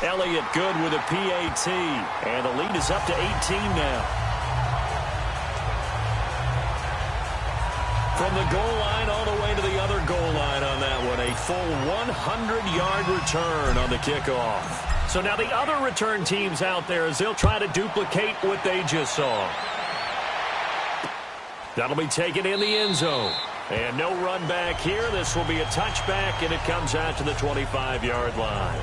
Elliott good with a PAT. And the lead is up to 18 now. From the goal line all the way to the other goal line on that one. A full 100-yard return on the kickoff. So now the other return teams out there as they'll try to duplicate what they just saw. That'll be taken in the end zone. And no run back here. This will be a touchback, and it comes out to the 25-yard line.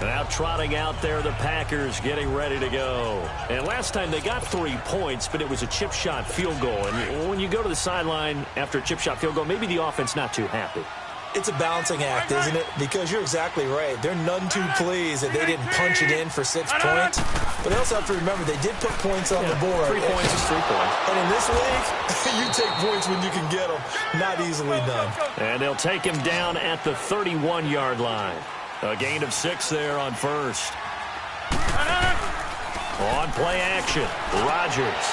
Now trotting out there, the Packers getting ready to go. And last time they got 3 points, but it was a chip shot field goal. And when you go to the sideline after a chip shot field goal, maybe the offense not too happy. It's a balancing act, isn't it? Because you're exactly right. They're none too pleased that they didn't punch it in for 6 points. But they also have to remember they did put points on the board. 3 points is 3 points. And in this league, you take points when you can get them. Not easily done. And they'll take him down at the 31-yard line. A gain of 6 there on first. On play action, Rodgers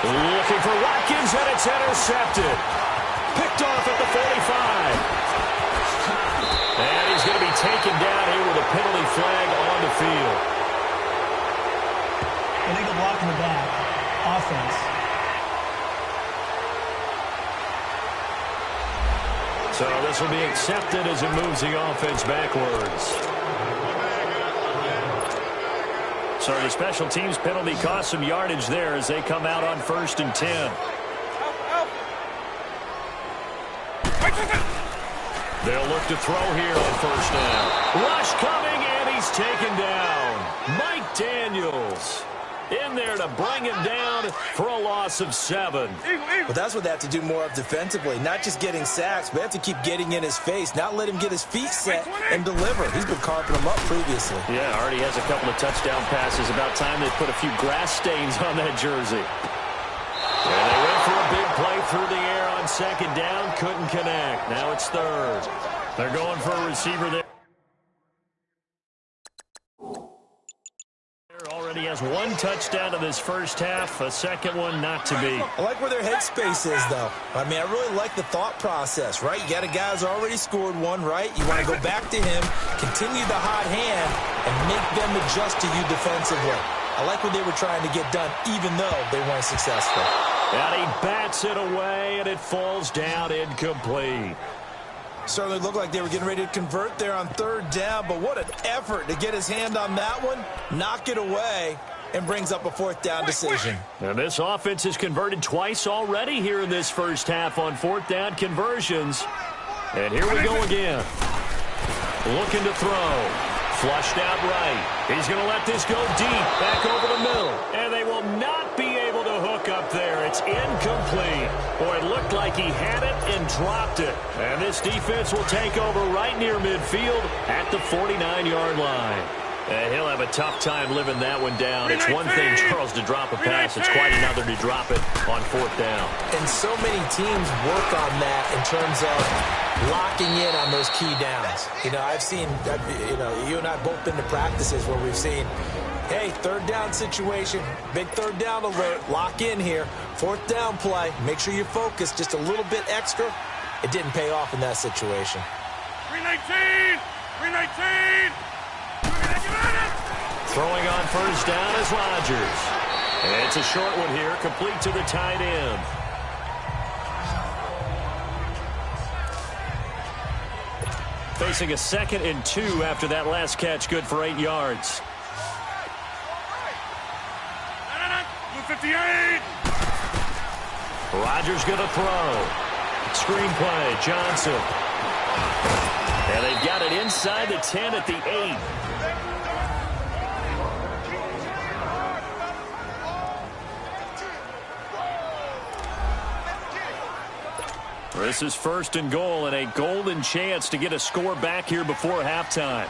looking for Watkins, and it's intercepted. Picked off at the 45. And he's going to be taken down here with a penalty flag on the field. Illegal block in the back. Offense. So this will be accepted as it moves the offense backwards. So the special teams penalty cost some yardage there as they come out on 1st and 10. They'll look to throw here on 1st down. Rush coming, and he's taken down. Mike Daniels in there to bring him down for a loss of 7. Well, that's what they have to do more of defensively. Not just getting sacks, but they have to keep getting in his face. Not let him get his feet set and deliver. He's been carving them up previously. Yeah, already has a couple of touchdown passes. About time they put a few grass stains on that jersey. And they went for a big play through the air on 2nd down. Couldn't connect. Now it's 3rd. They're going for a receiver there. Already has 1 touchdown in this first half, a second one not to be. I like where their headspace is, though. I mean, I really like the thought process, right? You got a guy who's already scored 1, right? You want to go back to him, continue the hot hand, and make them adjust to you defensively. I like what they were trying to get done, even though they weren't successful. And he bats it away, and it falls down incomplete. Certainly looked like they were getting ready to convert there on 3rd down, but what an effort to get his hand on that one, knock it away, and brings up a 4th down decision. And this offense has converted twice already here in this first half on 4th down conversions. And here we go again. Looking to throw. Flushed out right. He's going to let this go deep, back over the middle. And they will not be able to hook up there. It's incomplete. Boy, it looked like he had it and dropped it. And this defense will take over right near midfield at the 49-yard line. And he'll have a tough time living that one down. It's one thing, Charles, to drop a pass. It's quite another to drop it on 4th down. And so many teams work on that in terms of locking in on those key downs. You know, I've seen, you and I both been to practices where we've seen, hey, 3rd down situation, big 3rd down alert, lock in here. 4th down play, make sure you focus just a little bit extra. It didn't pay off in that situation. 319! 319! Throwing on 1st down is Rodgers. And it's a short one here, complete to the tight end. Facing a 2nd and 2 after that last catch, good for 8 yards. 58! Rodgers going to throw. Screenplay, Johnson. And they've got it inside the 10 at the 8. This is 1st and goal and a golden chance to get a score back here before halftime.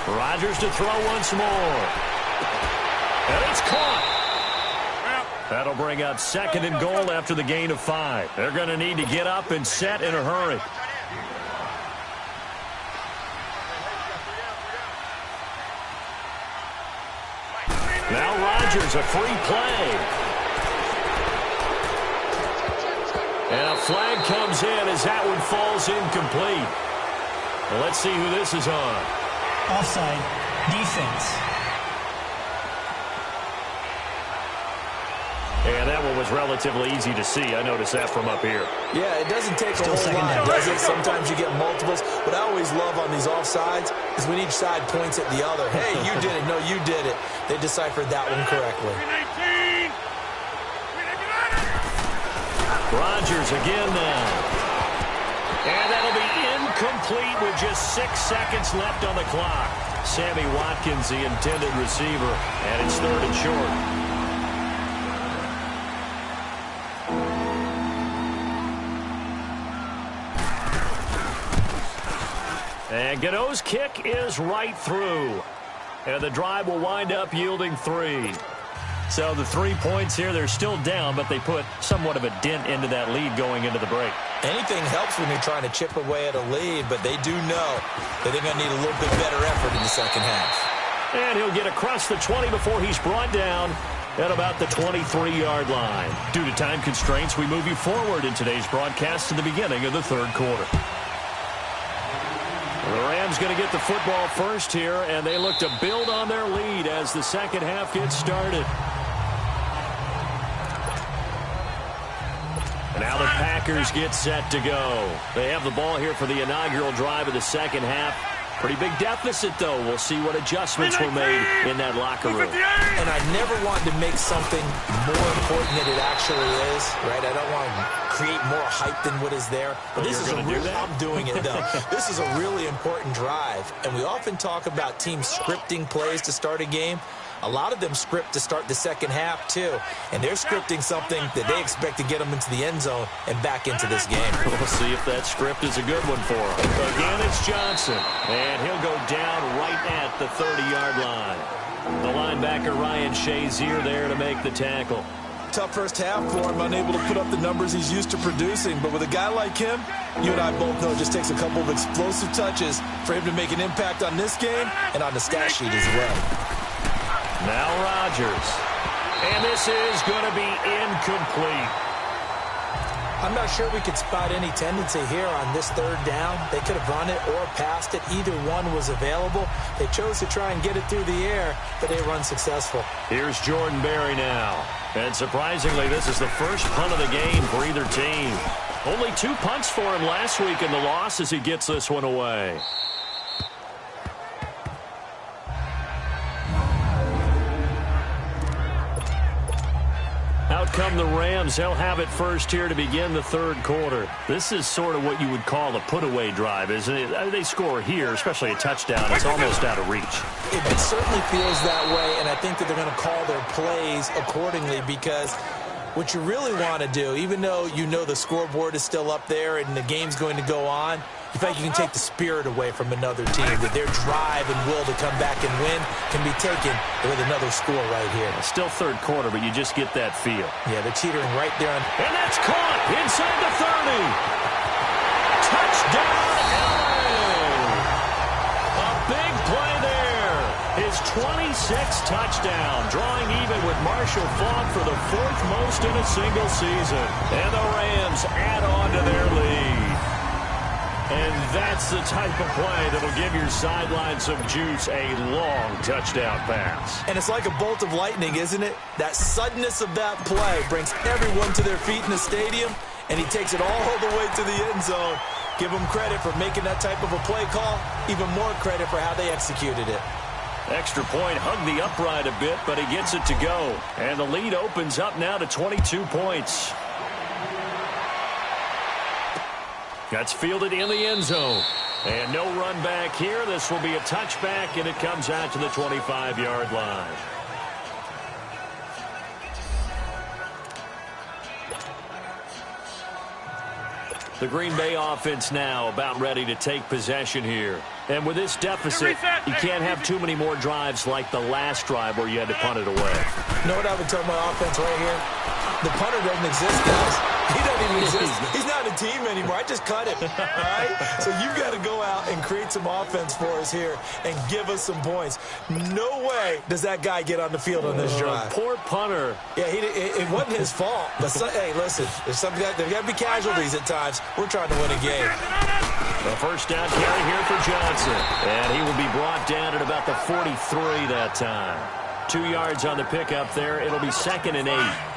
Rodgers to throw once more. And it's caught. That'll bring up 2nd and goal after the gain of 5. They're going to need to get up and set in a hurry. Now Rodgers, a free play. And a flag comes in as that one falls incomplete. Well, let's see who this is on. Offside. Defense. And that one was relatively easy to see. I noticed that from up here. Yeah, it doesn't take a whole lot, does it? Sometimes you get multiples. What I always love on these offsides is when each side points at the other. Hey, you did it. No, you did it. They deciphered that one correctly. Rodgers again now. And that'll be incomplete with just 6 seconds left on the clock. Sammy Watkins, the intended receiver, and it's 3rd and short. And Gano's kick is right through. And the drive will wind up yielding 3. So the 3 points here, they're still down, but they put somewhat of a dent into that lead going into the break. Anything helps when you're trying to chip away at a lead, but they do know that they're going to need a little bit better effort in the second half. And he'll get across the 20 before he's brought down at about the 23-yard line. Due to time constraints, we move you forward in today's broadcast to the beginning of the 3rd quarter. The Rams going to get the football first here, and they look to build on their lead as the second half gets started. Now the Packers get set to go. They have the ball here for the inaugural drive of the second half. Pretty big deficit, though. We'll see what adjustments were made in that locker room. And I never want to make something more important than it actually is, right? I don't want to create more hype than what is there. But this is a really, I'm doing it, though. This is a really important drive. And we often talk about teams scripting plays to start a game. A lot of them script to start the second half, too. And they're scripting something that they expect to get them into the end zone and back into this game. We'll see if that script is a good one for them. Again, it's Johnson. And he'll go down right at the 30-yard line. The linebacker, Ryan Shazier, there to make the tackle. Tough first half for him, unable to put up the numbers he's used to producing. But with a guy like him, you and I both know it just takes a couple of explosive touches for him to make an impact on this game and on the stat sheet as well. Now Rodgers. And this is going to be incomplete. I'm not sure we could spot any tendency here on this 3rd down. They could have run it or passed it. Either one was available. They chose to try and get it through the air, but they run successful. Here's Jordan Berry now. And surprisingly, this is the first punt of the game for either team. Only 2 punts for him last week in the loss as he gets this one away. Out come the Rams. They'll have it first here to begin the 3rd quarter. This is sort of what you would call a put-away drive, isn't it? They score here, especially a touchdown. It's almost out of reach. It certainly feels that way, and I think that they're going to call their plays accordingly because what you really want to do, even though you know the scoreboard is still up there and the game's going to go on, you feel like you can take the spirit away from another team, that their drive and will to come back and win can be taken with another score right here. Still 3rd quarter, but you just get that feel. Yeah, they're teetering right there. And that's caught inside the 30. Touchdown, LA! A big play there. His 26th touchdown, drawing even with Marshall Faulk for the 4th most in a single season. And the Rams add on to their lead. And that's the type of play that'll give your sideline some juice, a long touchdown pass. And it's like a bolt of lightning, isn't it? That suddenness of that play brings everyone to their feet in the stadium, and he takes it all the way to the end zone. Give him credit for making that type of a play call, even more credit for how they executed it. Extra point hugged the upright a bit, but he gets it to go. And the lead opens up now to 22 points. That's fielded in the end zone. And no run back here. This will be a touchback, and it comes out to the 25-yard line. The Green Bay offense now about ready to take possession here. And with this deficit, you can't have too many more drives like the last drive where you had to punt it away. You know what I would tell my offense right here? The punter doesn't exist, guys. He doesn't even exist. He's not a team anymore. I just cut him. All right? So you've got to go out and create some offense for us here and give us some points. No way does that guy get on the field on this drive. Poor punter. Yeah, it wasn't his fault. But hey, listen, there's got to be casualties at times. We're trying to win a game. A first down carry here for Johnson. And he will be brought down at about the 43 that time. 2 yards on the pickup there. It'll be 2nd and 8.